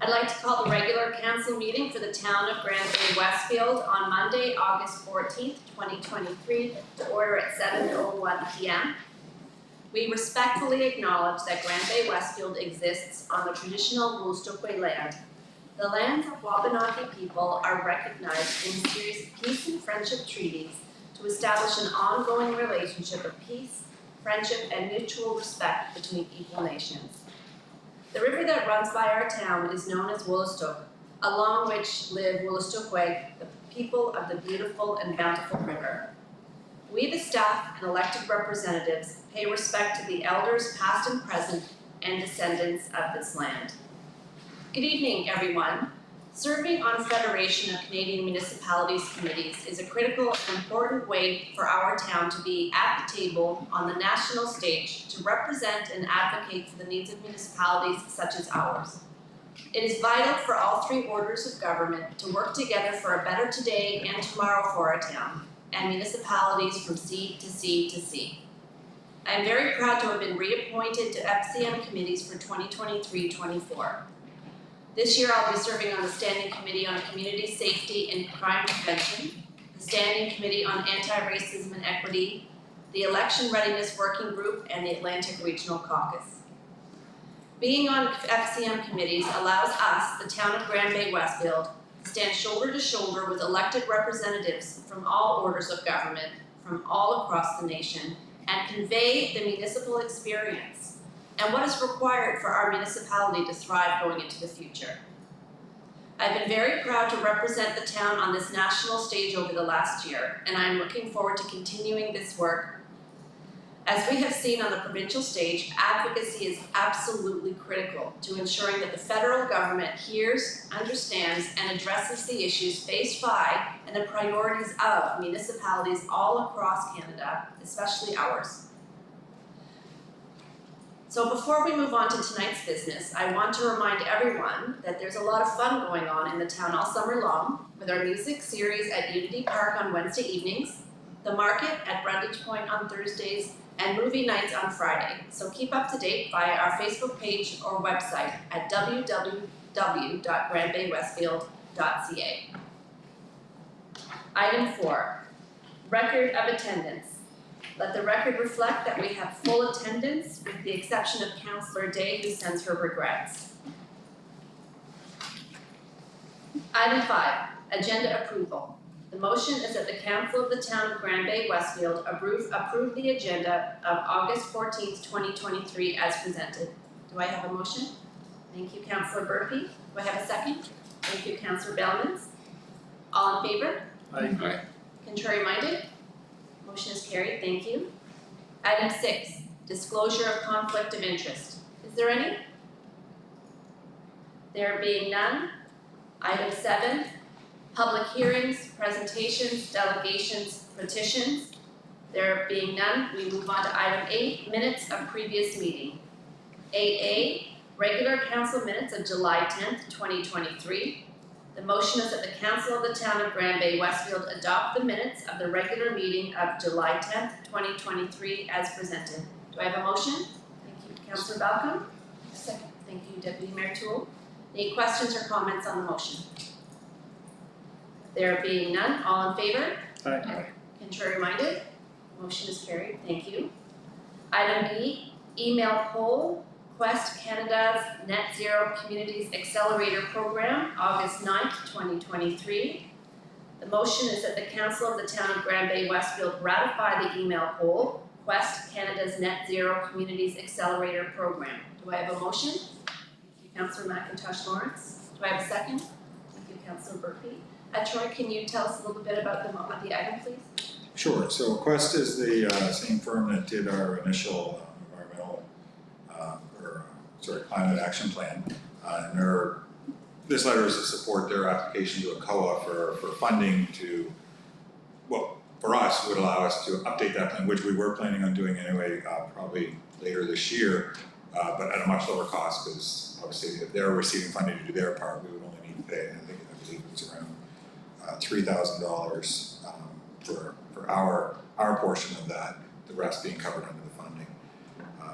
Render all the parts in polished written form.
I'd like to call the regular council meeting for the town of Bay-Westfield on Monday, August 14th, 2023 to order at 7:01 p.m. We respectfully acknowledge that Bay-Westfield exists on the traditional Wolastoqey land. The lands of Wabanaki people are recognized in a series of peace and friendship treaties to establish an ongoing relationship of peace, friendship, and mutual respect between equal nations. The river that runs by our town is known as Wolastoq, along which live Wolastoqey, the people of the beautiful and bountiful river. We, the staff and elected representatives, pay respect to the elders past and present and descendants of this land. Good evening, everyone. Serving on Federation of Canadian Municipalities Committees is a critical and important way for our town to be at the table on the national stage to represent and advocate for the needs of municipalities such as ours. It is vital for all three orders of government to work together for a better today and tomorrow for our town and municipalities from sea to sea to sea. I am very proud to have been reappointed to FCM committees for 2023-24. This year I'll be serving on the Standing Committee on Community Safety and Crime Prevention, the Standing Committee on Anti-Racism and Equity, the Election Readiness Working Group, and the Atlantic Regional Caucus. Being on FCM committees allows us, the town of Bay-Westfield, to stand shoulder to shoulder with elected representatives from all orders of government, from all across the nation, and convey the municipal experience and what is required for our municipality to thrive going into the future. I've been very proud to represent the town on this national stage over the last year, and I'm looking forward to continuing this work. As we have seen on the provincial stage, advocacy is absolutely critical to ensuring that the federal government hears, understands, and addresses the issues faced by and the priorities of municipalities all across Canada, especially ours. So before we move on to tonight's business, I want to remind everyone that there's a lot of fun going on in the town all summer long with our music series at Unity Park on Wednesday evenings, the market at Brundage Point on Thursdays, and movie nights on Friday. So keep up to date via our Facebook page or website at www.grandbaywestfield.ca. Item 4, record of attendance. Let the record reflect that we have full attendance with the exception of Councillor Day, who sends her regrets. Item 5, agenda approval. The motion is that the Council of the Town of Bay-Westfield approve the agenda of August 14th, 2023 as presented. Do I have a motion? Thank you, Councillor Burpee. Do I have a second? Thank you, Councillor Bellmans. All in favor? Aye. Contrary minded? Motion is carried, thank you. Item 6, disclosure of conflict of interest. Is there any? There being none. Item 7, public hearings, presentations, delegations, petitions. There being none, we move on to item 8, minutes of previous meeting. 8A, regular council minutes of July 10th, 2023. The motion is that the Council of the Town of Bay-Westfield adopt the minutes of the regular meeting of July 10th, 2023 as presented. Do I have a motion? Thank you, Councillor Balcom. A second. Thank you, Deputy Mayor Toole. Any questions or comments on the motion? There being none, all in favor? Aye. Contrary minded? Motion is carried, thank you. Item B, email poll. Quest Canada's Net Zero Communities Accelerator Program, August 9th, 2023. The motion is that the Council of the Town of Bay-Westfield ratify the email poll, Quest Canada's Net Zero Communities Accelerator Program. Do I have a motion? Thank you, Councillor McIntosh Lawrence. Do I have a second? Thank you, Councillor Burpee. Troy, can you tell us a little bit about the item, please? Sure. So Quest is the same firm that did our initial climate action plan. And this letter is to support their application to a COA for funding to, well, for us, would allow us to update that plan, which we were planning on doing anyway, probably later this year, but at a much lower cost, because obviously if they're receiving funding to do their part, we would only need to pay, I believe it was around $3,000 for our portion of that, the rest being covered under the funding.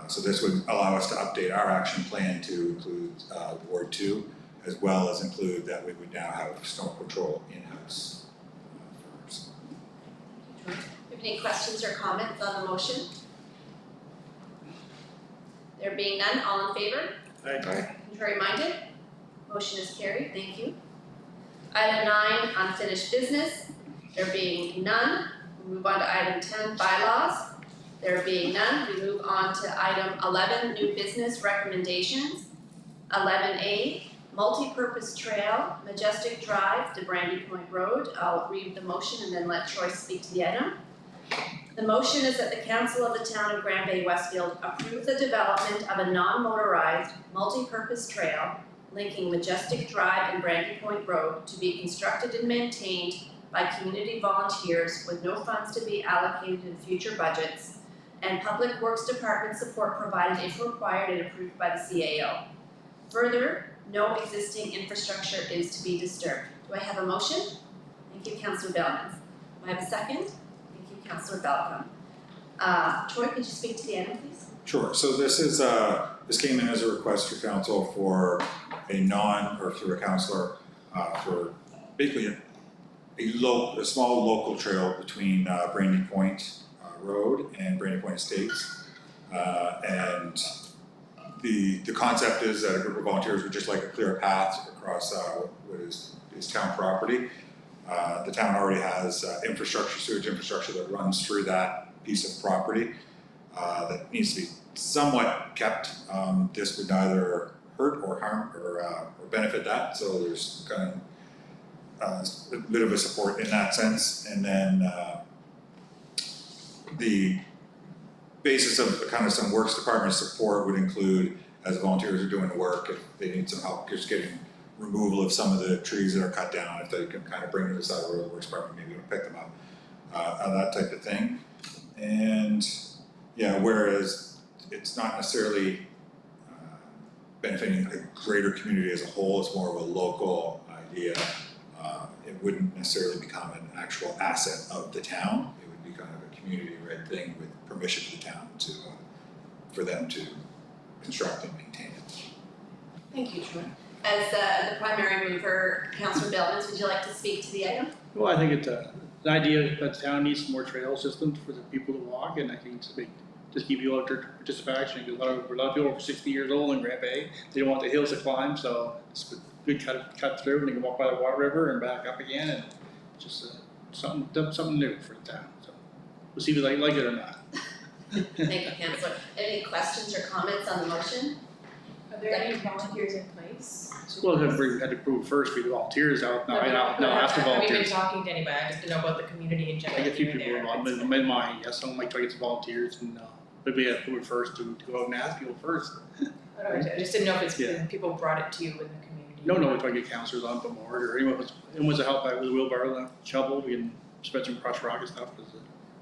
So this would allow us to update our action plan to include Ward 2 as well as include that we would now have snow patrol in-house. Do you have any questions or comments on the motion? There being none, all in favor? Aye. Contrary minded? Motion is carried, thank you. Item 9, unfinished business. There being none, we move on to item 10, bylaws. There being none, we move on to item 11, new business recommendations. 11A, multi-purpose trail, Majestic Drive to Brandy Point Road. I'll read the motion and then let Troy speak to the item. The motion is that the Council of the Town of Grand Bay-Westfield approve the development of a non-motorized, multi-purpose trail linking Majestic Drive and Brandy Point Road to be constructed and maintained by community volunteers with no funds to be allocated in future budgets, and Public Works Department support provided if required and approved by the CAO. Further, no existing infrastructure is to be disturbed. Do I have a motion? Thank you, Councillor Bellman. Do I have a second? Thank you, Councillor Belcom. Troy, could you speak to the item, please? Sure, so this came in as a request to council for through a councillor, for basically a small local trail between Brandy Point Road and Brandy Point Estates. And the concept is that a group of volunteers would just like a clear path across what is town property. The town already has sewage infrastructure that runs through that piece of property that needs to be somewhat kept. This would neither hurt or harm or benefit that, so there's kind of a bit of a support in that sense. And then the basis of kind of some works department support would include, as volunteers are doing the work, if they need some help just getting removal of some of the trees that are cut down, if they can kind of bring them to the side of the road, the works department maybe will pick them up, that type of thing. And yeah, whereas it's not necessarily benefiting the greater community as a whole, it's more of a local idea. It wouldn't necessarily become an actual asset of the town. It would be kind of a community-led thing with permission of the town for them to construct and maintain it. Thank you, Troy. As the primary mover, Councillor Bellman, would you like to speak to the item? Well, I think it's the idea that the town needs some more trail systems for the people to walk, and I think it's just keep you out there participation. Because a lot of people over 60 years old in Grand Bay, they don't want the hills to climb, so it's a good cut through, and they can walk by the water river and back up again, and just something new for the town. So we'll see if they like it or not. Thank you, Councillor. Any questions or comments on the motion? Are there any volunteers in place? Well, we had to prove first, be the volunteers out, now after Have you been volunteers. talking to anybody? I just didn't know about the community in general. I get a few if you were people there. involved, in mind, yes, someone might try to get some volunteers, and maybe we had to prove it first to go out and ask people first. I just didn't know if it's Yeah. people brought it to you in the community. No, we try to get councillors on board, or anyone wants to help out with a wheelbarrow, and a shovel, we can spread some crushed rock and stuff, because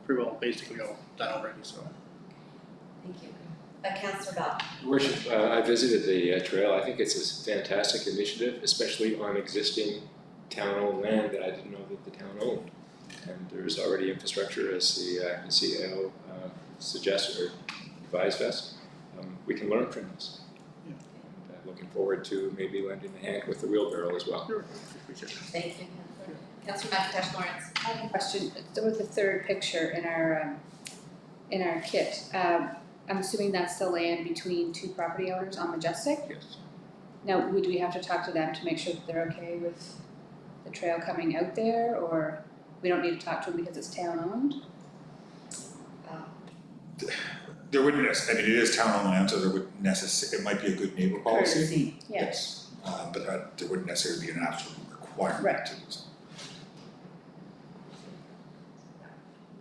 pretty well basically all done already, so. Thank you. Councillor Bell. Worship, I visited the trail. I think it's a fantastic initiative, especially on existing town-owned land that I didn't know that the town owned. And there's already infrastructure, as the CAO suggested or advised us. We can learn from this. Yeah. And looking forward to maybe lending a hand with the wheelbarrow as well. Sure. Thank you, Councillor. Councillor McIntosh Lawrence. I have a question. With the third picture in our kit, I'm assuming that's the land between two property owners on Majestic? Yes. Now, would we have to talk to them to make sure that they're okay with the trail coming out there, or we don't need to talk to them because it's town owned? There wouldn't necessarily, I mean, it is town-owned land, so there wouldn't necessarily, it might be a good neighbor policy. Courtesy, yeah. Yes, but there wouldn't necessarily be an absolute requirement Right. to do so.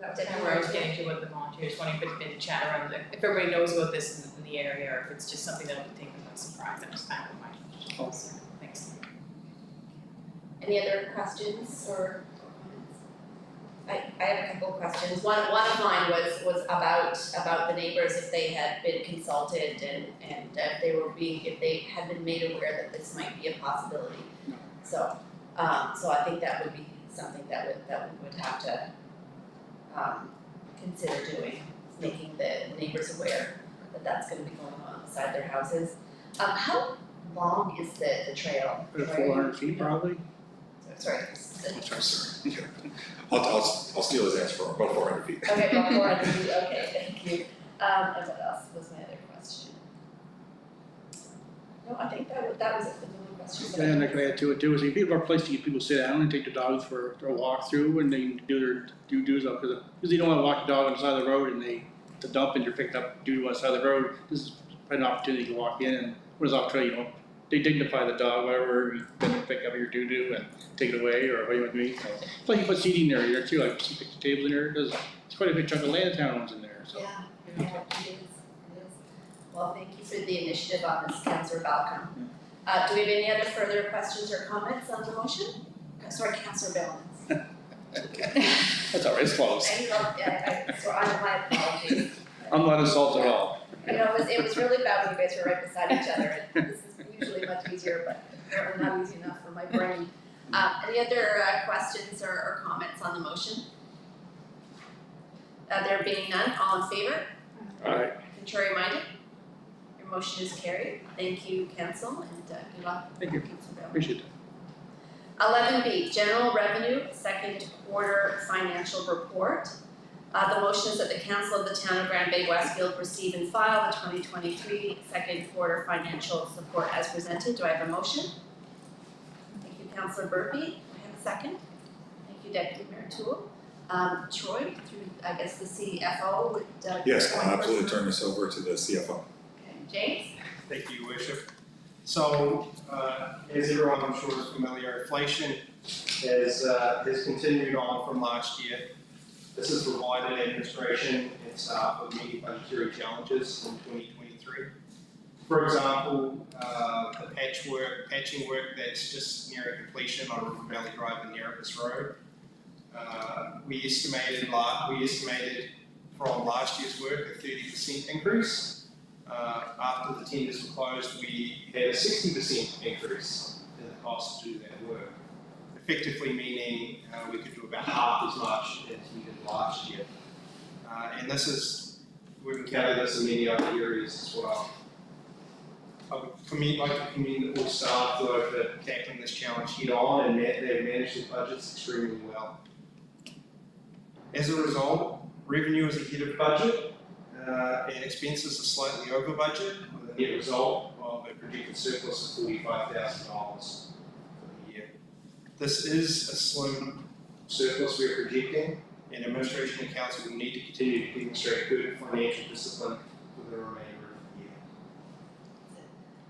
That's kind of where I was getting to with the volunteers, wondering if it's been chat around, if everybody knows about this in the area, or if it's just something that'll be taken by surprise. That was kind of my question. Thanks. Any other questions or comments? I have a couple of questions. One of mine was about the neighbors, if they had been consulted and if they had been made aware that this might be a possibility. No. So I think that would be something that we would have to consider doing, making the neighbors aware that that's gonna be going on beside their houses. How long is the trail? 400 feet probably. Sorry. Sorry. I'll steal his answer for him, about 400 feet. Okay, about 400 feet, okay, thank you. And what else was my other question? No, I think that was it for the only questions that I And had. like I add to it too, is people are place to get people sit down and take their dogs for a walk through and they can do their due-dos up, because you don't want to walk your dog on the side of the road and the dump and you're picked up due-do on the side of the road. This is probably an opportunity to walk in, and when it's off trail, you know, they dignify the dog, whatever, you then pick up your due-do and take it away, or what do you want to do. So it's like you put seating there too, like some picture tables in there, because it's quite a big chunk of land town owns in there, so. Yeah, it is. Well, thank you for the initiative on this, Councillor Balcom. Do we have any other further questions or comments on the motion? Sorry, Councillor Bellman. That's all right, it's close. So my apologies. I'm not insulted at all. You know, it was really bad when you guys were right beside each other, and this is usually much easier, but apparently not easy enough for my brain. Any other questions or comments on the motion? There being none, all in favor? Alright. Contrary minded? Your motion is carried. Thank you, Council, and good luck. Thank you. Councillor Bell. Appreciate it. 11B, General Revenue, Second Quarter Financial Report. The motion is that the Council of the Town of Grand Bay-Westfield receive and file the 2023 Second Quarter Financial Report as presented. Do I have a motion? Thank you, Councillor Burpee. Do I have a second? Thank you, Deputy Mayor Toole. Troy, through, I guess, the CFO would. Yes, one I'll absolutely person. turn this over to the CFO. Okay, James? Thank you, Your Worship. So, as everyone I'm sure is familiar, inflation has continued on from last year. This has provided administration and staff with many budgetary challenges in 2023. For example, the patching work that's just nearing completion on River Valley Drive and Nerabus Road. We estimated from last year's work a 30% increase. After the tenders were closed, we had a 60% increase in the cost to do that work. Effectively meaning we could do about half as much as we did last year. And we've encountered this in many other areas as well. I would like to commend all staff who are tackling this challenge head on, and they've managed their budgets extremely well. As a result, revenue is ahead of budget, and expenses are slightly over budget, with a net result of a projected surplus of $45,000 for the year. This is a slim surplus we're projecting, and administration and council will need to continue to demonstrate good financial discipline for the remainder of the year.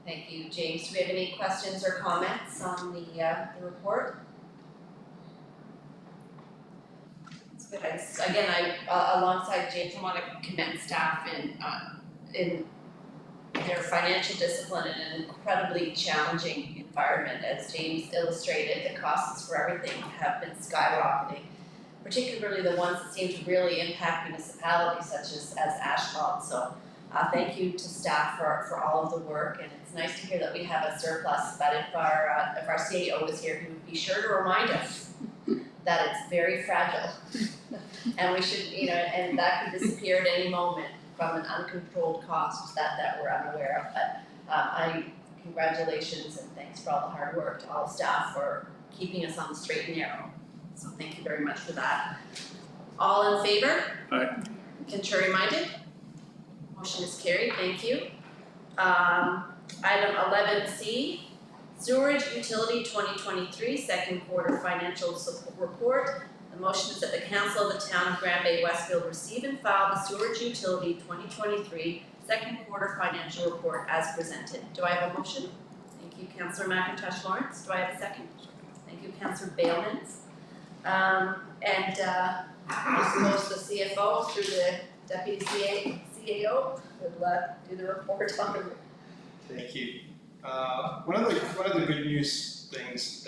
Thank you, James. Do we have any questions or comments on the report? That's good. Again, alongside James, I want to commend staff in their financial discipline in an incredibly challenging environment. As James illustrated, the costs for everything have been skyrocketing, particularly the ones that seem to really impact municipalities such as Ashland. So thank you to staff for all of the work, and it's nice to hear that we have a surplus, but if our CEO was here, he would be sure to remind us that it's very fragile. And we should, and that could disappear at any moment from an uncontrolled cost that we're unaware of. But congratulations and thanks for all the hard work to all staff for keeping us on the straight and narrow. So thank you very much for that. All in favor? Aye. Contrary minded? Motion is carried, thank you. Item 11C, Sewerage Utility 2023 Second Quarter Financial Report. The motion is that the Council of the Town of Grand Bay-Westfield receive and file the Sewerage Utility 2023 Second Quarter Financial Report as presented. Do I have a motion? Thank you, Councillor McIntosh Lawrence. Do I have a second? Thank you, Councillor Bailmans. I suppose the CFO through the Deputy CAO will do the report on it. Thank you. One of the good news things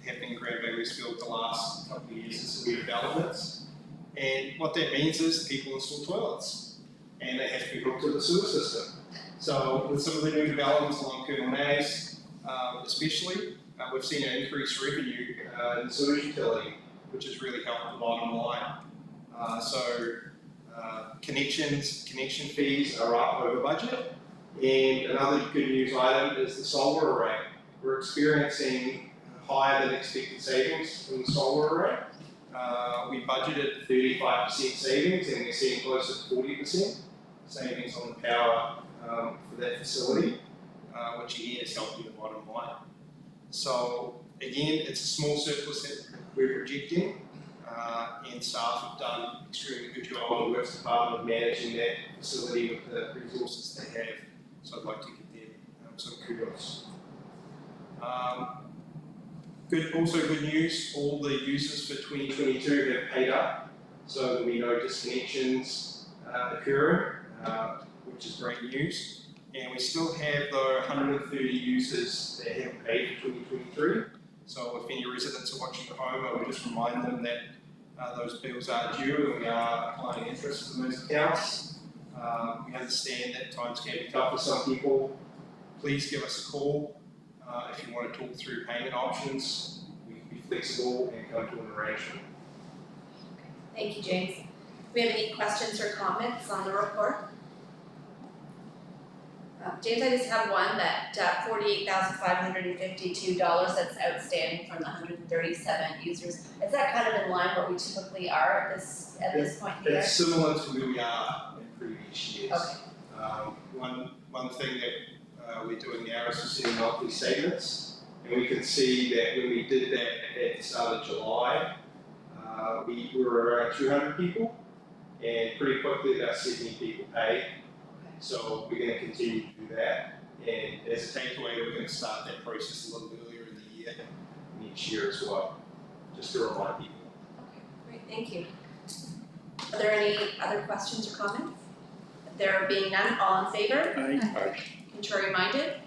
happening in Grand Bay-Westfield the last couple of years is the redevelopments. And what that means is people install toilets and they have to be hooked to the sewer system. So with some of the new developments along Colonel Nays, especially, we've seen an increased revenue in the sewage utility, which has really helped the bottom line. Connection fees are up over budget, And another good news item is the solar array. We're experiencing higher than expected savings from the solar array. We budgeted 35% savings and we're seeing closer to 40% savings on the power for that facility, which again is helping the bottom line. So again, it's a small surplus that we're projecting, and staff have done an extremely good job on the Works Department of managing that facility with the resources they have. So I'd like to give them some kudos. Also good news, all the users for 2022 have paid up, so there'll be no disconnections occurring, which is great news. And we still have the 130 users that haven't paid for 2023. So if any residents are watching at home, I would just remind them that those bills are due and we are applying interest in those accounts. We understand that times can be tough for some people. Please give us a call if you want to talk through payment options. We can be flexible and come to an arrangement. Thank you, James. Do we have any questions or comments on the report? James, I just have one that $48,552 that's outstanding from the 137 users. Is that kind of in line what we typically are at this point in the year? It's similar to where we are in previous years. Okay. One thing that we're doing now is we're setting monthly statements, and we can see that when we did that at the start of July, we were around 200 people, and pretty quickly about 70 people paid. So we're going to continue to do that, and as a takeaway, we're going to start that process a little earlier in the year, next year as well, just to remind people. Okay, great, thank you. Are there any other questions or comments? There being none, all in favor? Aye. Contrary minded?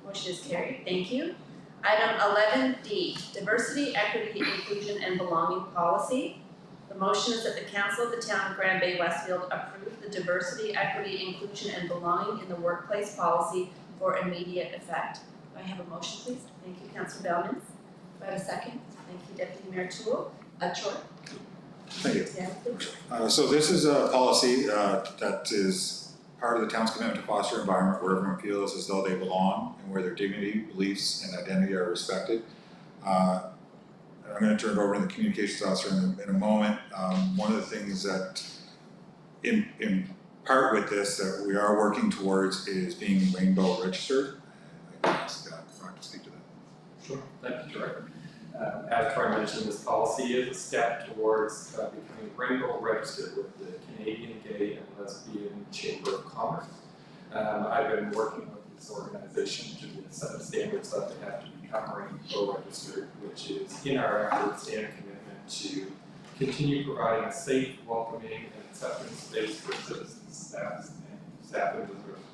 Motion is carried, thank you. Item 11D, Diversity, Equity, Inclusion and Belonging Policy. The motion is that the Council of the Town of Grand Bay-Westfield approve the Diversity, Equity, Inclusion and Belonging in the Workplace Policy for immediate effect. Do I have a motion, please? Thank you, Councillor Bellman. Do I have a second? Thank you, Deputy Mayor Toole. Troy? Thank you. Yeah, please. So this is a policy that is part of the town's commitment to foster an environment where everyone feels as though they belong and where their dignity, beliefs, and identity are respected. I'm going to turn it over to the communications officer in a moment. One of the things that, in part with this, that we are working towards is being rainbow registered. I can ask Brock to speak to that. Sure, thank you, Director. As Troy mentioned, this policy is a step towards becoming rainbow registered with the Canadian Gay and Lesbian Chamber of Commerce. I've been working with this organization to set of standards that they have to become rainbow registered, which is in our efforts and commitment to continue providing a safe, welcoming, and accepting space for citizens, staff, and visitors.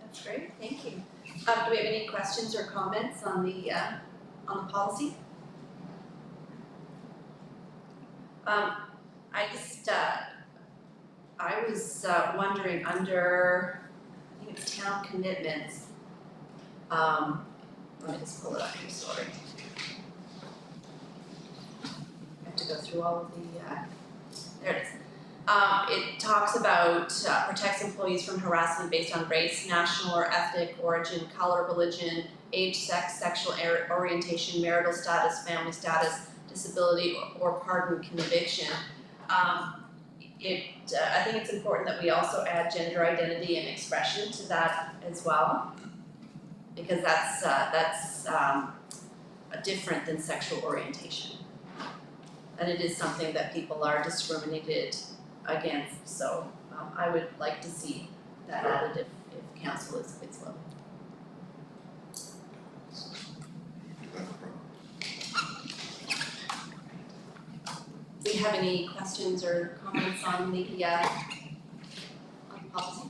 That's great, thank you. Do we have any questions or comments on the policy? I was wondering under, I think it's town commitments. Let me just pull it up here, sorry. I have to go through all of the, there it is. It talks about protects employees from harassment based on race, national or ethnic origin, color, religion, age, sex, sexual orientation, marital status, family status, disability, or pardon conviction. I think it's important that we also add gender identity and expression to that as well, because that's different than sexual orientation, and it is something that people are discriminated against. So I would like to see that added if council is willing. Do you have any questions or comments on the policy?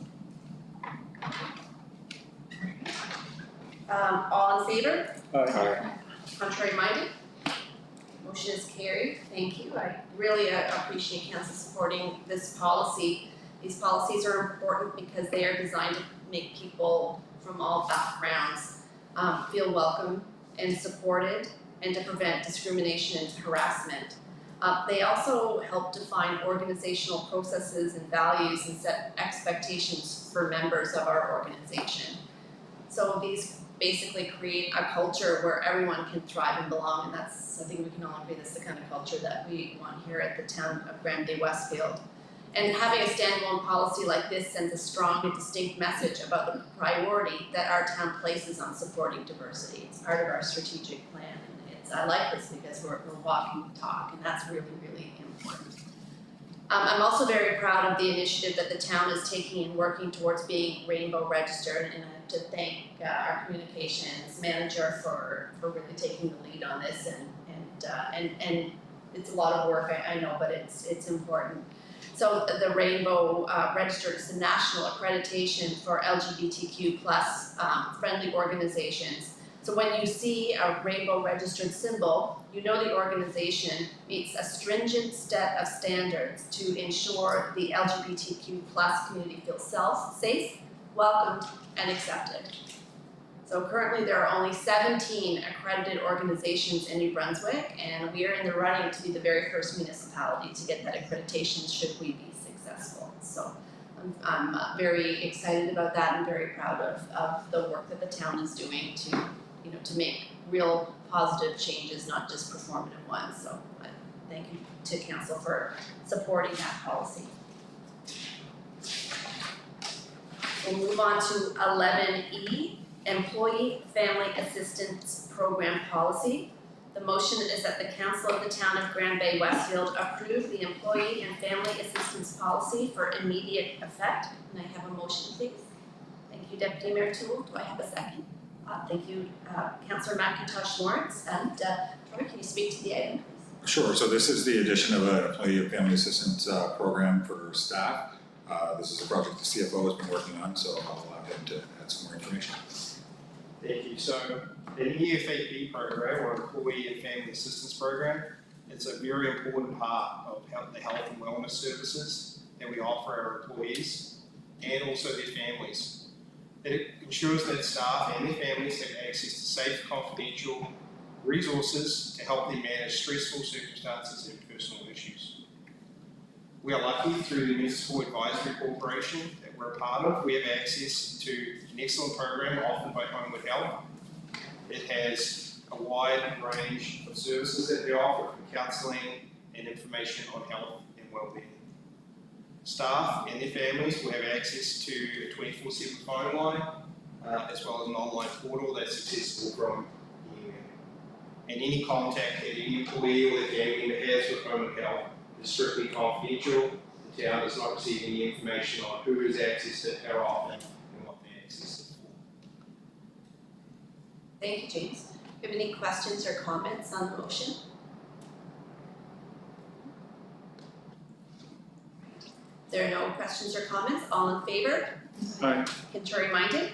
All in favor? Aye. Contrary minded? Motion is carried. Thank you. I really appreciate council supporting this policy. These policies are important because they are designed to make people from all backgrounds feel welcome and supported, and to prevent discrimination and harassment. They also help define organizational processes and values and set expectations for members of our organization. So these basically create a culture where everyone can thrive and belong, and that's, I think we can all agree, that's the kind of culture that we want here at the town of Grand Bay-Westfield. And having a standalone policy like this sends a strong and distinct message about the priority that our town places on supporting diversity. It's part of our strategic plan, and I like this because we're walking the talk, and that's really, really important. I'm also very proud of the initiative that the town is taking in working towards being rainbow registered, and I have to thank our communications manager for really taking the lead on this, and it's a lot of work, I know, but it's important. So the Rainbow Register is the national accreditation for LGBTQ plus friendly organizations. So when you see a rainbow registered symbol, you know the organization meets a stringent set of standards to ensure the LGBTQ plus community feels safe, welcomed, and accepted. So currently there are only 17 accredited organizations in New Brunswick, and we are in the running to be the very first municipality to get that accreditation should we be successful. So I'm very excited about that and very proud of the work that the town is doing to make real positive changes, not just performative ones. So thank you to council for supporting that policy. We'll move on to 11E, Employee Family Assistance Program Policy. The motion is that the council of the town of Grand Bay-Westfield approve the Employee and Family Assistance Policy for immediate effect. Can I have a motion, please? Thank you, Deputy Mayor Toole. Do I have a second? Thank you, Councillor McIntosh Lawrence. And Troy, can you speak to the item, please? Sure, so this is the addition of an Employee and Family Assistance program for staff. This is a project the CFO has been working on, so I'll allow him to add some more information. Thank you. So an EFAP program, or Employee and Family Assistance Program, it's a very important part of the health and wellness services that we offer our employees and also their families. It ensures that staff and their families have access to safe, confidential resources to help them manage stressful circumstances and personal issues. We are lucky through the Municipal Advisory Corporation that we're a part of. We have access to an excellent program offered by Homeward Health. It has a wide range of services that they offer, from counselling and information on health and wellbeing. Staff and their families will have access to a 24/7 phone line, as well as an online portal that's accessible from email. And any contact that any employee or their family member has with Homeward Health is strictly confidential. The town does not receive any information on who has accessed it, how often, and what they accessed it for. Thank you, James. Do you have any questions or comments on the motion? If there are no questions or comments, all in favor? Aye. Contrary minded?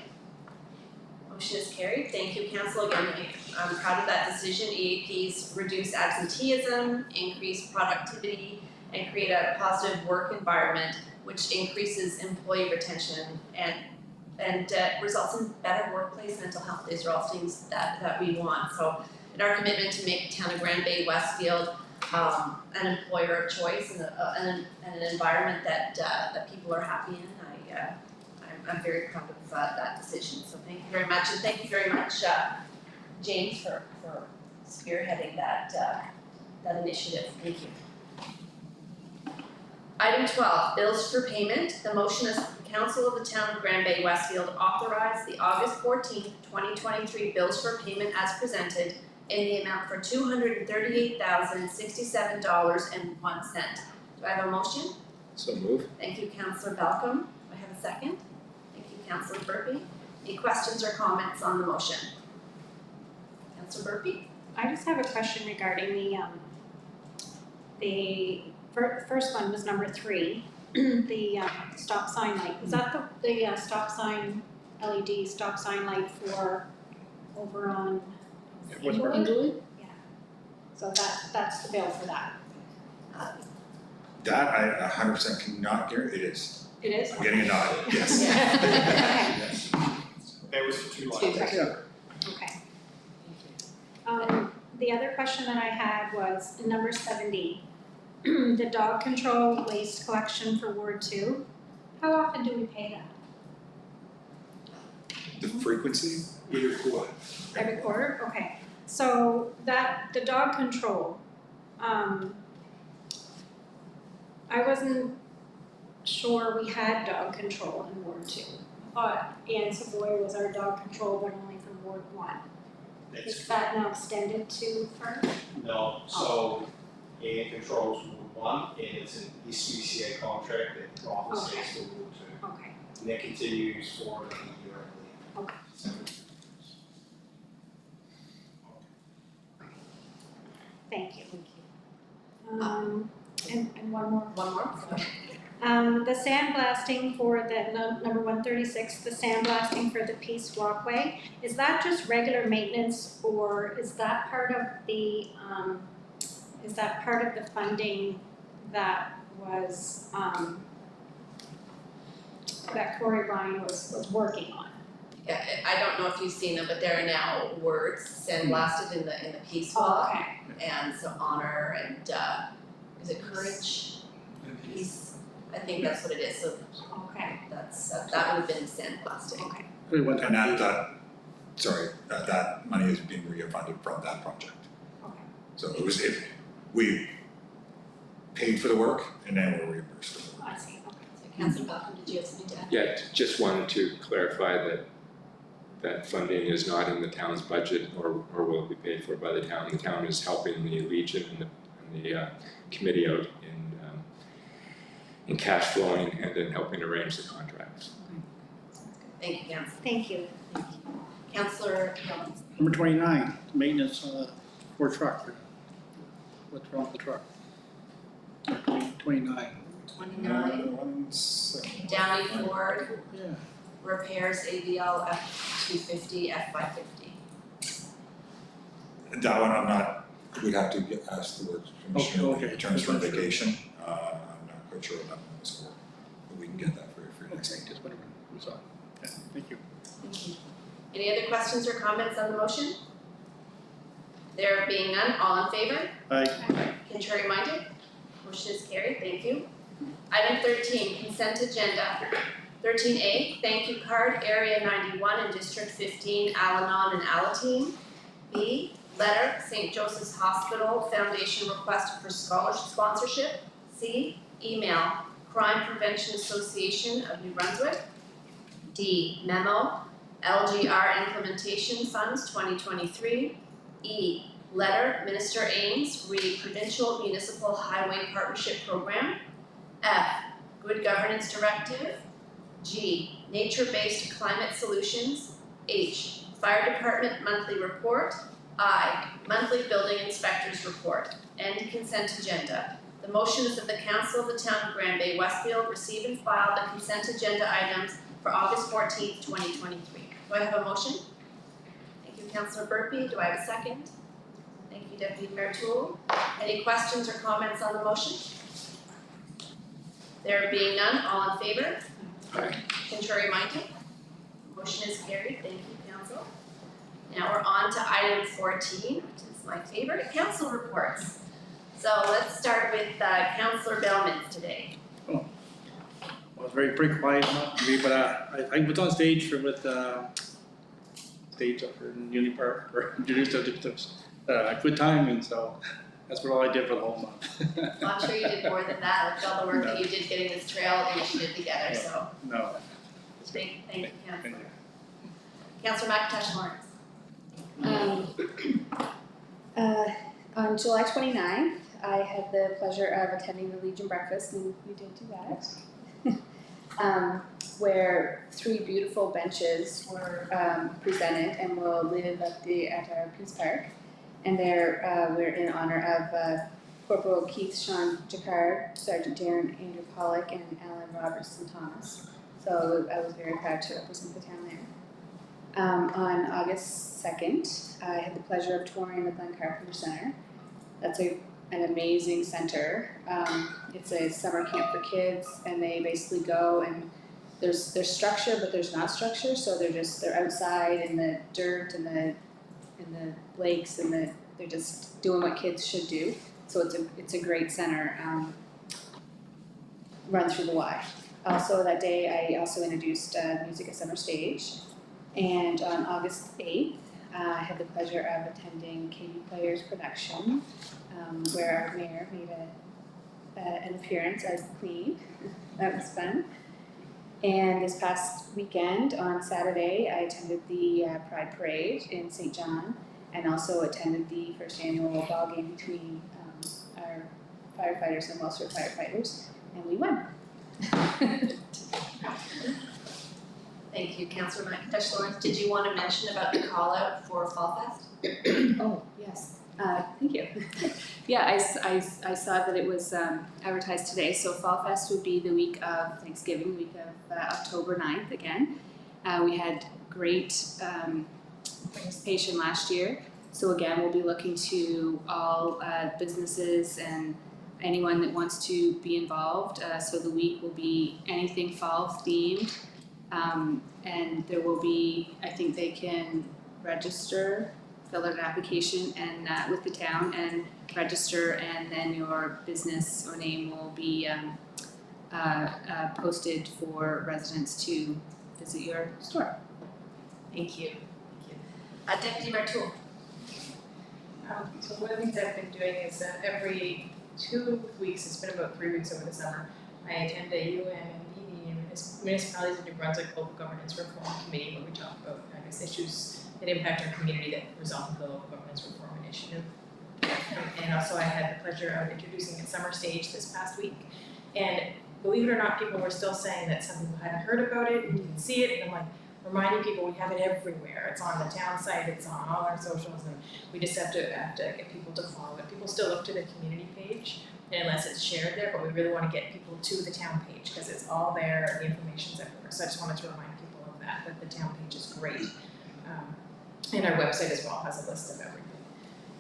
Motion is carried. Thank you, council. Again, I'm proud of that decision. EAPs reduce absenteeism, increase productivity, and create a positive work environment, which increases employee retention and results in better workplace mental health. These are all things that we want. So in our commitment to make the town of Grand Bay-Westfield an employer of choice and an environment that people are happy in, I'm very proud of that decision. So thank you very much, and thank you very much, James, for spearheading that initiative. Thank you. Item 12, bills for payment. The motion is the council of the town of Grand Bay-Westfield authorize the August 14th, 2023 bills for payment as presented in the amount for $238,067.01. Do I have a motion? So move. Thank you, Councillor Balcom. Do I have a second? Thank you, Councillor Burpee. Any questions or comments on the motion? Councillor Burpee? I just have a question regarding the first one was number 3, the stop sign light. Is that the stop sign, LED stop sign light for over on Inglewood? Yeah. So that's the bill for that. That I 100% cannot guarantee. It is. It is? I'm getting a nod, yes. Okay. Yes. That was for 2 lights. Okay. The other question that I had was in number 70, the dog control waste collection for Ward 2, how often do we pay that? The frequency, either quarter. Every quarter? Okay. So the dog control, I wasn't sure we had dog control in Ward 2. I thought Ann Savoy was our dog control, but only for Ward 1. Is that now extended to Fern? No, so Ann controls Ward 1, and it's an SPCA contract that offers Okay. space for Ward 2. Okay. And that continues for another year, I believe. Okay. So, Thank you. And one more. One more? The sandblasting for the number 136, the sandblasting for the Peace Walkway, is that just regular maintenance, or is that part of the funding that was that Corey Ryan was working on? Yeah, I don't know if you've seen them, but there are now words sandblasted in the Peace Walk. Oh, okay. And so honor and, is it courage, peace? I think that's what it is, so Okay. that's, that would have been sandblasting. Okay. And that money is being refunded from that project. Okay. So we paid for the work and then we're reimbursed for the work. I see. Okay. So Councillor Malcolm, did you have something to add? Yeah, just wanted to clarify that funding is not in the town's budget or will be paid for by the town. The town is helping the Legion and the committee out in cash flowing and in helping arrange the contracts. Thank you, Councillor. Thank you. Councillor Jones. Number 29, maintenance for truck. What's wrong with the truck? 29. 29, 1 second. Downey Ford, Yeah. repairs AVL F250, F550. That one I'm not, we'd have to ask the works commissioner when he Okay. returns from vacation. I'm not quite sure what that one was for, but we can get that for you next Okay, time. just whatever we saw. Yeah, thank you. Thank you. Any other questions or comments on the motion? There being none, all in favor? Aye. Contrary minded? Motion is carried, thank you. Item 13, consent agenda. 13A, thank you card, Area 91 and District 15, Al-Anon and Alateen. B, letter, St. Joseph's Hospital Foundation request for scholarship sponsorship. C, email, Crime Prevention Association of New Brunswick. D, memo, LGR Implementation Funds 2023. E, letter, Minister Ames, re Provincial Municipal Highway Partnership Program. F, Good Governance Directive. G, Nature-Based Climate Solutions. H, Fire Department Monthly Report. I, Monthly Building Inspectors Report. End consent agenda. The motion is that the Council of the Town of Grand Bay-Westfield receive and file the consent agenda items for August 14th, 2023. Do I have a motion? Thank you, Councillor Burpee. Do I have a second? Thank you, Deputy Mayor Toole. Any questions or comments on the motion? There being none, all in favor? Aye. Contrary minded? Motion is carried. Thank you, Council. Now we're on to item 14, which is my favorite, council reports. So let's start with Councillor Bellmans today. Well, it was pretty quiet enough for me, but I was on stage with stage up in Uni Park, or introduced to good timing, so that's what all I did for the whole month. Well, I'm sure you did more than that with all the work that you did getting this trail initiative together, so No. thank you, Councillor. Councillor McIntosh Lawrence. On July 29th, I had the pleasure of attending the Legion breakfast, and we did do that. Where 3 beautiful benches were presented and will live at our Peace Park. And we're in honor of Corporal Keith Sean Jacquard, Sergeant Darren Andrew Pollock, and Alan Robertson Thomas. So I was very proud to represent the town there. On August 2nd, I had the pleasure of touring the Glen Carpenter Center. That's an amazing center. It's a summer camp for kids, and they basically go and there's structure, but there's not structure. So they're outside in the dirt and the lakes, and they're just doing what kids should do. so it's a great center, run through the Y. Also that day, I also introduced Music at Summer Stage. And on August 8th, I had the pleasure of attending Katie Player's production, where our mayor made an appearance as Queen. That was fun. And this past weekend, on Saturday, I attended the Pride Parade in St. John, and also attended the first annual ball game between our firefighters and Wellsford firefighters, and we won. Thank you, Councillor McIntosh. Lawrence, did you want to mention about the call out for Fall Fest? Oh, yes, thank you. Yeah, I saw that it was advertised today, so Fall Fest would be the week of Thanksgiving, week of October 9th again. We had great participation last year, so again, we'll be looking to all businesses and anyone that wants to be involved. So the week will be anything fall themed, and there will be, I think they can register, fill out an application and with the town and register, and then your business or name will be posted for residents to visit your store. Thank you. Deputy Mayor Toole. So one of the things I've been doing is every 2 weeks, it's been about 3 weeks over the summer, I attend a UMMP, Municipalities of New Brunswick Local Governance Reform Committee, where we talk about, I guess, issues that impact our community that result in the Local Governance Reform Initiative. And also I had the pleasure of introducing at Summer Stage this past week. And believe it or not, people were still saying that some people hadn't heard about it and didn't see it, and I'm like, reminding people we have it everywhere. It's on the town site, it's on all our socials, and we just have to get people to follow it. People still look to the community page, and unless it's shared there, but we really want to get people to the town page because it's all there, the information's everywhere. So I just wanted to remind people of that the town page is great. And our website as well has a list of everything.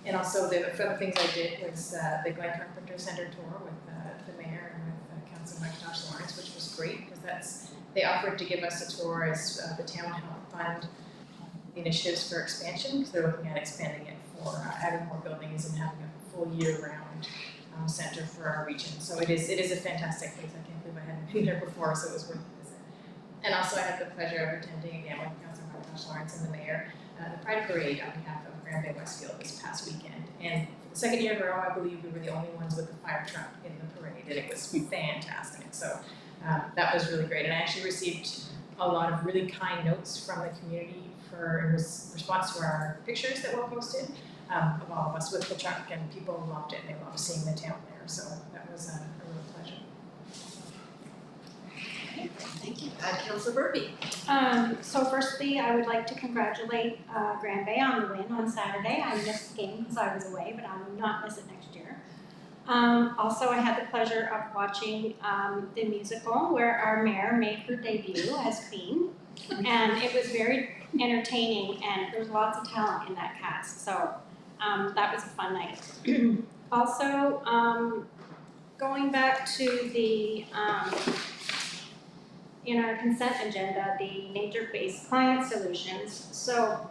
And also the other things I did was the Glen Carpenter Center tour with the mayor and with Councilor McIntosh Lawrence, which was great because they offered to give us a tour as the town helped fund initiatives for expansion, because they're looking at expanding it for adding more buildings and having a full year-round center for our region. So it is a fantastic place. I can't believe I hadn't been there before, so it was worth the visit. And also I had the pleasure of attending again with Councilor McIntosh Lawrence and the mayor the Pride Parade on behalf of Grand Bay-Westfield this past weekend. And for the second year in a row, I believe we were the only ones with the fire truck in the parade, and it was fantastic. So that was really great, and I actually received a lot of really kind notes from the community in response to our pictures that were posted of all of us with the truck, and people loved it. They loved seeing the town there, so that was a real pleasure. Thank you. Councillor Burby. So firstly, I would like to congratulate Grand Bay on the win on Saturday. I missed the game because I was away, but I will not miss it next year. Also, I had the pleasure of watching the musical where our mayor made her debut as Queen, and it was very entertaining, and there's lots of talent in that cast, so that was a fun night. Also, going back to the in our consent agenda, the nature-based client solutions. So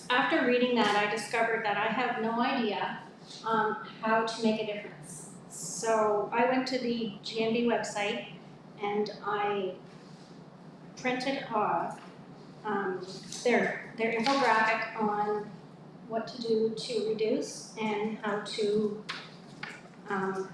after reading that, I discovered that I have no idea how to make a difference. So I went to the GNB website and I printed off their infographic on what to do to reduce and how to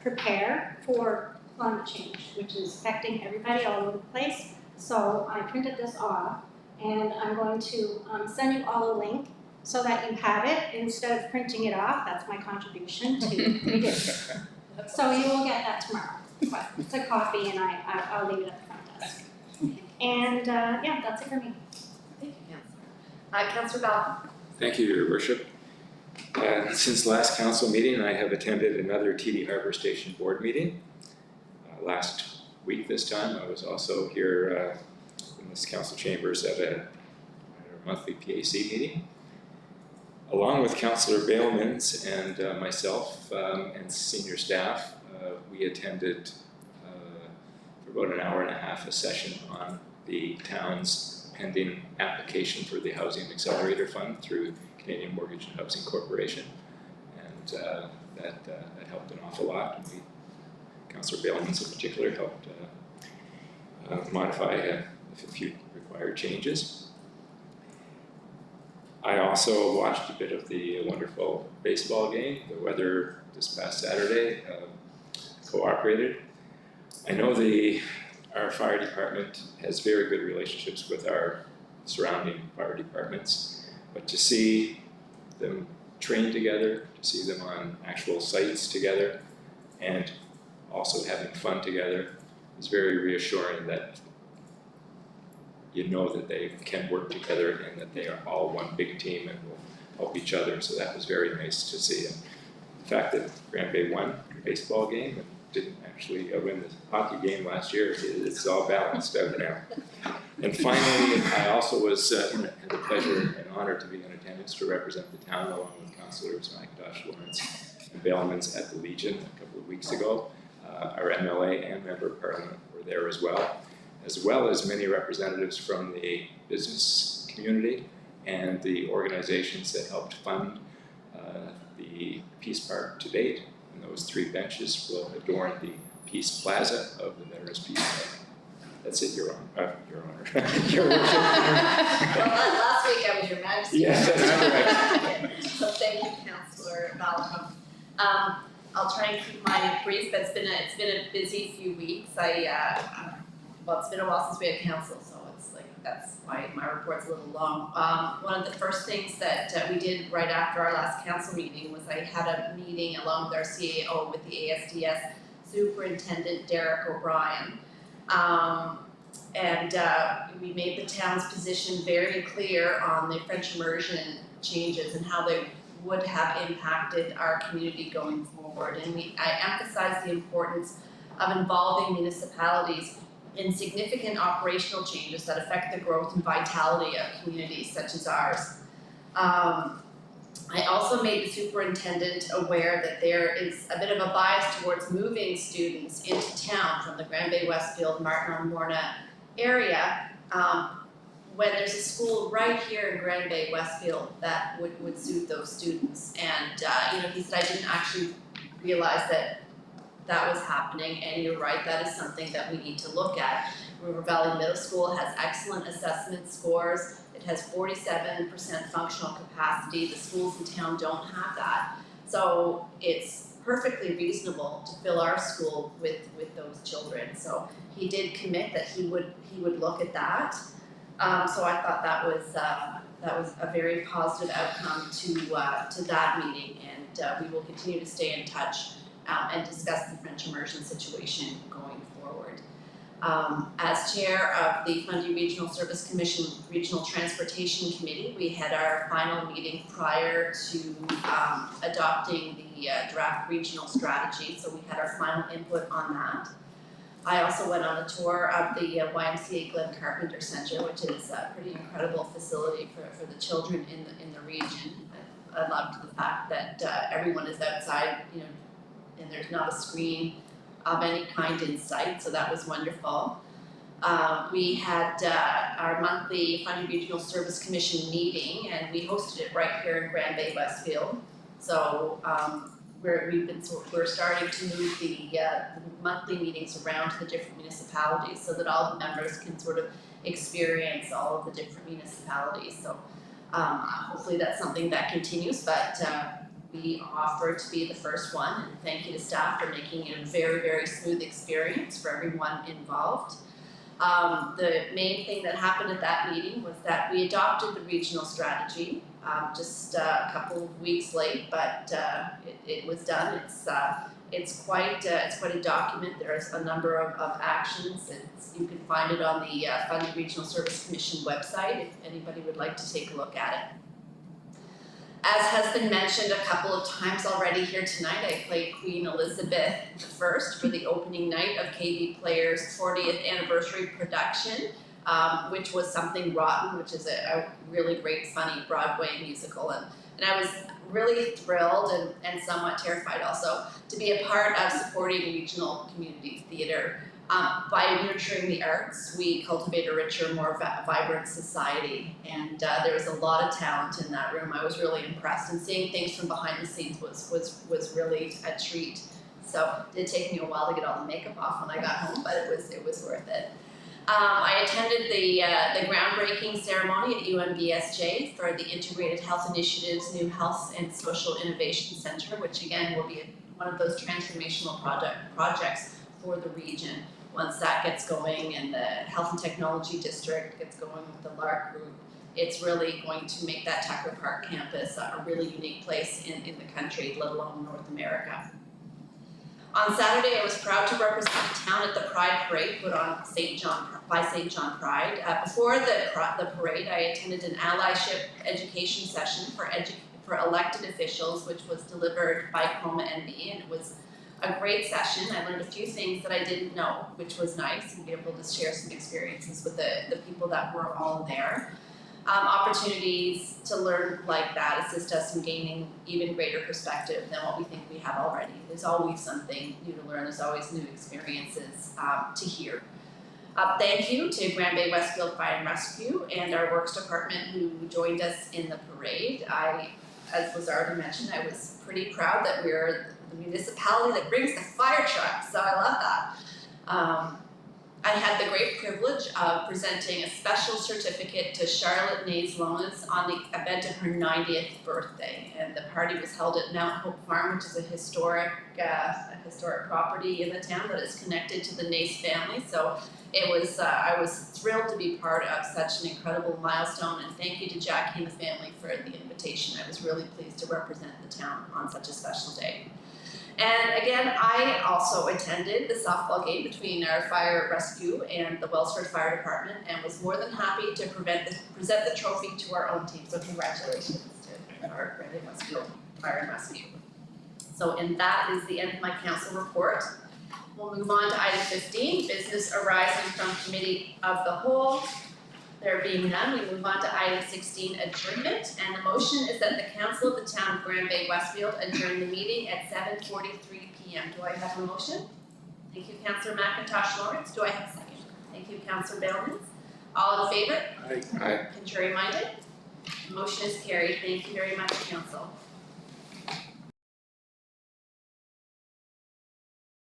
prepare for climate change, which is affecting everybody all over the place. So I printed this off, and I'm going to send you all a link so that you have it instead of printing it off. That's my contribution to reduce. So you will get that tomorrow. But it's a copy, and I'll leave it at the front desk. And yeah, that's it for me. Thank you, Councillor. Councillor Bell. Thank you, Your Worship. Since last council meeting, I have attended another TD Harbour Station board meeting. Last week this time, I was also here in this council chambers at a monthly PAC meeting. Along with Councillor Bailmans and myself and senior staff, we attended for about an hour and a half a session on the town's pending application for the Housing Accelerator Fund through Canadian Mortgage and Housing Corporation. that helped an awful lot. And Councillor Bailmans in particular helped modify a few required changes. I also watched a bit of the wonderful baseball game. The weather this past Saturday cooperated. I know our fire department has very good relationships with our surrounding fire departments, but to see them train together, to see them on actual sites together, and also having fun together is very reassuring that you know that they can work together and that they are all one big team and will help each other. So that was very nice to see. And the fact that Grand Bay won the baseball game and didn't actually win the hockey game last year, it's all balanced out now. And finally, I also had the pleasure and honor to be in attendance to represent the town along with Councillors McIntosh, Lawrence, and Bailmans at the Legion a couple of weeks ago. Our MLA and Member of Parliament were there as well as many representatives from the business community and the organizations that helped fund the Peace Park to date. And those 3 benches will adorn the Peace Plaza of the Veterans Peace Park. That's it, Your Honor. Your Worship. Well, last week I was Your Majesty. Yes, that's right. So thank you, Councillor Malcolm. I'll try and keep mine brief, but it's been a busy few weeks. Well, it's been a while since we had council, so it's like, that's why my report's a little long. One of the first things that we did right after our last council meeting was I had a meeting along with our CAO with the ASDS Superintendent Derek O'Brien. We made the town's position very clear on the French immersion changes and how they would have impacted our community going forward. And I emphasized the importance of involving municipalities in significant operational changes that affect the growth and vitality of communities such as ours. I also made the superintendent aware that there is a bit of a bias towards moving students into town from the Grand Bay-Westfield, Martin-on-Morna area when there's a school right here in Grand Bay-Westfield that would suit those students. And he said, I didn't actually realize that was happening, and you're right, that is something that we need to look at. River Valley Middle School has excellent assessment scores. It has 47% functional capacity. The schools in town don't have that. So it's perfectly reasonable to fill our school with those children. So he did commit that he would look at that. So I thought that was a very positive outcome to that meeting, and we will continue to stay in touch and discuss the French immersion situation going forward. As chair of the Fundy Regional Service Commission Regional Transportation Committee, we had our final meeting prior to adopting the draft regional strategy, so we had our final input on that. I also went on a tour of the YMCA Glen Carpenter Center, which is a pretty incredible facility for the children in the region. I loved the fact that everyone is outside, and there's not a screen of any kind in sight, so that was wonderful. We had our monthly Fundy Regional Service Commission meeting, and we hosted it right here in Grand Bay-Westfield. So we're starting to move the monthly meetings around to the different municipalities so that all the members can sort of experience all of the different municipalities. So hopefully that's something that continues, but we offer to be the first one, and thank you to staff for making it a very, very smooth experience for everyone involved. The main thing that happened at that meeting was that we adopted the regional strategy just a couple of weeks late, but it was done. It's quite a document. There's a number of actions. You can find it on the Fundy Regional Service Commission website if anybody would like to take a look at it. As has been mentioned a couple of times already here tonight, I played Queen Elizabeth I for the opening night of KB Player's 40th anniversary production, which was Something Rotten, which is a really great, funny Broadway musical. And I was really thrilled and somewhat terrified also to be a part of supporting regional community theatre By nurturing the arts, we cultivate a richer, more vibrant society, and there was a lot of talent in that room. I was really impressed, and seeing things from behind the scenes was really a treat. So it did take me a while to get all the makeup off when I got home, but it was worth it. I attended the groundbreaking ceremony at UMBSJ for the Integrated Health Initiative's new Health and Social Innovation Center, which again will be one of those transformational projects for the region. Once that gets going and the Health and Technology District gets going with the LARC group, it's really going to make that Tucker Park campus a really unique place in the country, let alone North America. On Saturday, I was proud to represent the town at the Pride Parade put on by St. John Pride. Before the parade, I attended an allyship education session for elected officials, which was delivered by Chroma NB, and it was a great session. I learned a few things that I didn't know, which was nice, and be able to share some experiences with the people that were all there. Opportunities to learn like that assist us in gaining even greater perspective than what we think we have already. There's always something new to learn, there's always new experiences to hear. Thank you to Grand Bay-Westfield Fire and Rescue and our Works Department who joined us in the parade. As was already mentioned, I was pretty proud that we're the municipality that brings the fire truck, so I love that. I had the great privilege of presenting a special certificate to Charlotte Nays Lomas on the event of her 90th birthday, and the party was held at Mount Hope Farm, which is a historic property in the town that is connected to the Nays family. So it was, I was thrilled to be part of such an incredible milestone, and thank you to Jackie and the family for the invitation. I was really pleased to represent the town on such a special day. And again, I also attended the softball game between our fire rescue and the Wellsford Fire Department, and was more than happy to present the trophy to our own team. So congratulations to our Grand Bay-Westfield Fire and Rescue. So, and that is the end of my council report. We'll move on to item 15, business arising from committee of the whole. There being none, we move on to item 16, adjournment, and the motion is that the council of the town of Grand Bay-Westfield adjourn the meeting at 7:43 p.m. Do I have a motion? Thank you, Councillor McIntosh Lawrence. Do I have a second? Thank you, Councillor Bailmans. All in favor? Aye. Contrary minded? Motion is carried. Thank you very much, council.